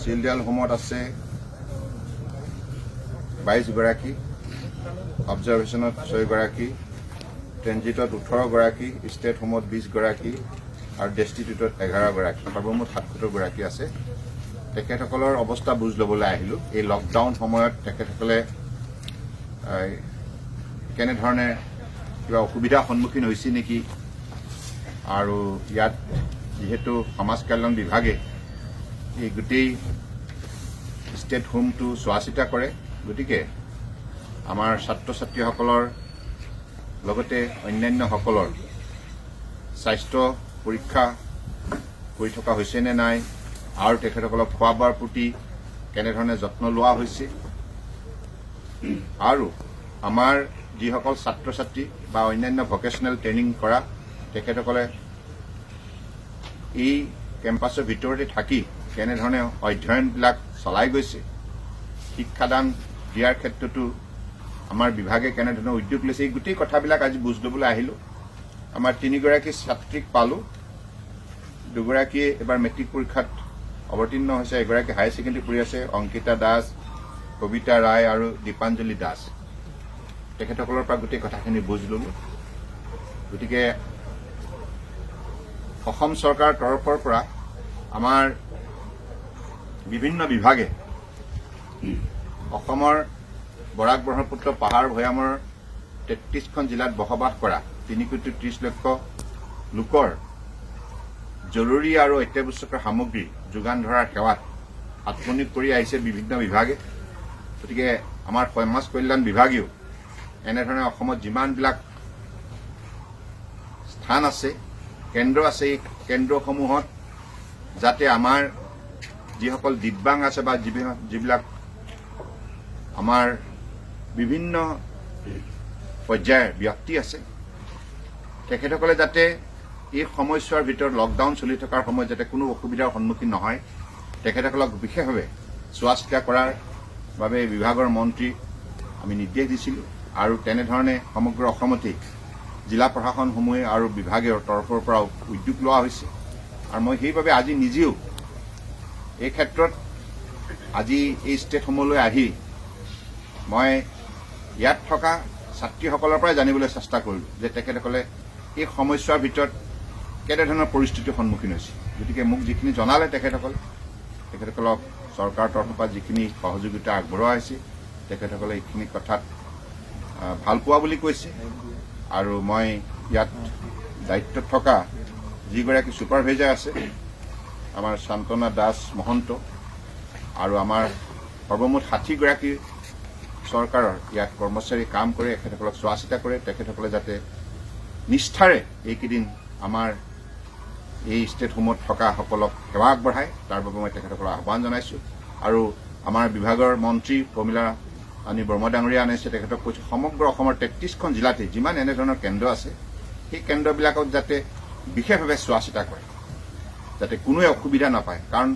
Children হোমত আছে 22 গৰাকী, অবজাৰভেশ্যনত 6 গৰাকী, ট্ৰেঞ্জিটত 18 গৰাকী, ষ্টেট হোমত 20 গৰাকী আৰু ডেষ্টিটিউটত 11 গৰাকী, সৰ্বমুঠ 77 গৰাকী আছে। তেখেতসকলৰ অৱস্থা বুজ ল'বলৈ আহিলোঁ। এই লকডাউন সময়ত তেখেতসকলে কেনেধৰণে কিবা অসুবিধাৰ সন্মুখীন হৈছে নেকি, আৰু ইয়াত যিহেতু সমাজ কল্যাণ বিভাগে এই গোটেই ষ্টেট হোমটো চোৱা চিতা কৰে, গতিকে আমাৰ ছাত্ৰ ছাত্ৰীসকলৰ লগতে অন্যান্যসকলৰ স্বাস্থ্য পৰীক্ষা কৰি থকা হৈছে নে নাই, আৰু তেখেতসকলক খোৱা বোৱাৰ প্ৰতি কেনেধৰণে যত্ন লোৱা হৈছে, আৰু আমাৰ যিসকল ছাত্ৰ ছাত্ৰী বা অন্যান্য ভকেশ্যনেল ট্ৰেইনিং কৰা তেখেতসকলে এই কেম্পাছৰ ভিতৰতে থাকি কেনেধৰণে অধ্যয়নবিলাক চলাই গৈছে, শিক্ষাদান দিয়াৰ ক্ষেত্ৰতো আমাৰ বিভাগে কেনেধৰণে উদ্যোগ লৈছে, এই গোটেই কথাবিলাক আজি বুজ ল'বলৈ আহিলোঁ। আমাৰ 3 গৰাকী ছাত্ৰীক পালোঁ। 2 গৰাকীয়ে এবাৰ মেট্ৰিক পৰীক্ষাত অৱতীৰ্ণ হৈছে, এগৰাকী হায়াৰ ছেকেণ্ডেৰী পঢ়ি আছে, অংকিতা দাস, কবিতা ৰায় আৰু দীপাঞ্জলি দাস। তেখেতসকলৰ পৰা গোটেই কথাখিনি বুজ ল'লোঁ। গতিকে অসম চৰকাৰৰ তৰফৰ পৰা আমাৰ বিভিন্ন বিভাগে অসমৰ বৰাক ব্ৰহ্মপুত্ৰ পাহাৰ ভৈয়ামৰ 33খন জিলাত বসবাস কৰা 3,30,00,000 লোকৰ জৰুৰী আৰু অত্যাৱশ্যকীয় সামগ্ৰী যোগান ধৰাৰ সেৱাত আত্মনিয়োগ কৰি আহিছে বিভিন্ন বিভাগে। গতিকে আমাৰ সমাজ কল্যাণ বিভাগেও এনেধৰণে অসমত যিমানবিলাক স্থান আছে, কেন্দ্ৰ আছে, এই কেন্দ্ৰসমূহত যাতে আমাৰ যিসকল দিব্যাংগ আছে বা যিবিলাক আমাৰ বিভিন্ন পৰ্যায়ৰ ব্যক্তি আছে, তেখেতসকলে যাতে এই সময়ছোৱাৰ ভিতৰত লকডাউন চলি থকাৰ সময়ত যাতে কোনো অসুবিধাৰ সন্মুখীন নহয়, তেখেতসকলক বিশেষভাৱে চোৱা চিতা কৰাৰ বাবে বিভাগৰ মন্ত্ৰী আমি নিৰ্দেশ দিছিলোঁ, আৰু তেনেধৰণে সমগ্ৰ অসমতেই জিলা প্ৰশাসনসমূহে আৰু বিভাগৰ তৰফৰ পৰা উদ্যোগ লোৱা হৈছে। আৰু মই সেইবাবে আজি নিজেও এই ক্ষেত্ৰত আজি এই ষ্টেটসমূহলৈ আহি মই ইয়াত থকা ছাত্ৰীসকলৰ পৰাই জানিবলৈ চেষ্টা কৰিলোঁ যে তেখেতসকলে এই সময়ছোৱাৰ ভিতৰত কেনেধৰণৰ পৰিস্থিতিৰ সন্মুখীন হৈছে। গতিকে মোক যিখিনি জনালে তেখেতসকলক চৰকাৰৰ তৰফৰ পৰা যিখিনি সহযোগিতা আগবঢ়োৱা হৈছে, তেখেতসকলে এইখিনি কথাত ভাল পোৱা বুলি কৈছে। আৰু মই ইয়াত দায়িত্বত থকা যিগৰাকী ছুপাৰভাইজাৰ আছে, আমাৰ শান্তনা দাস মহন্ত, আৰু আমাৰ সৰ্বমুঠ 60 গৰাকী চৰকাৰৰ ইয়াত কৰ্মচাৰী কাম কৰে, তেখেতসকলক চোৱা চিতা কৰে। তেখেতসকলে যাতে নিষ্ঠাৰে এইকেইদিন আমাৰ এই ষ্টেট হোমত থকাসকলক সেৱা আগবঢ়ায়, তাৰ বাবে মই তেখেতসকলক আহ্বান জনাইছোঁ। আৰু আমাৰ বিভাগৰ মন্ত্ৰী প্ৰমীলা ৰাণী বৰ্মা ডাঙৰীয়া আনিছে, তেখেতক কৈছোঁ সমগ্ৰ অসমৰ 33খন জিলাতে যিমান এনেধৰণৰ কেন্দ্ৰ আছে, সেই কেন্দ্ৰবিলাকত যাতে বিশেষভাৱে চোৱা চিতা কৰে, যাতে কোনোৱে অসুবিধা নাপায়। কাৰণ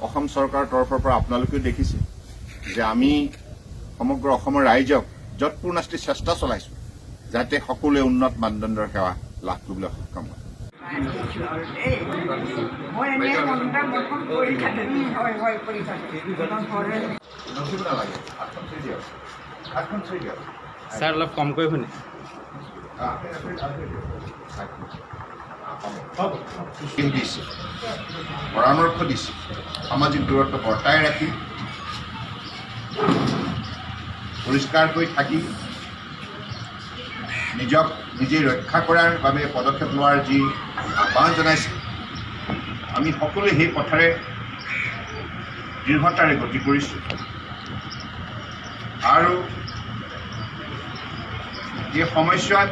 অসম চৰকাৰৰ তৰফৰ পৰা আপোনালোকেও দেখিছে যে আমি সমগ্ৰ অসমৰ ৰাইজক যৎপূৰ্ণাস্তি চেষ্টা চলাইছোঁ যাতে সকলোৱে উন্নত মানদণ্ডৰ সেৱা লাভ কৰিবলৈ সক্ষম হয়। স্যাৰ অলপ কমকৈ শুনি। দিছে, পৰামৰ্শ দিছে, সামাজিক দূৰত্ব বৰ্তাই ৰাখি পৰিষ্কাৰকৈ থাকি নিজক নিজে ৰক্ষা কৰাৰ বাবে পদক্ষেপ লোৱাৰ যি আহ্বান জনাইছে, আমি সকলোৱে সেই পথেৰে দৃঢ়তাৰে গতি কৰিছোঁ। আৰু এই সময়ছোৱাত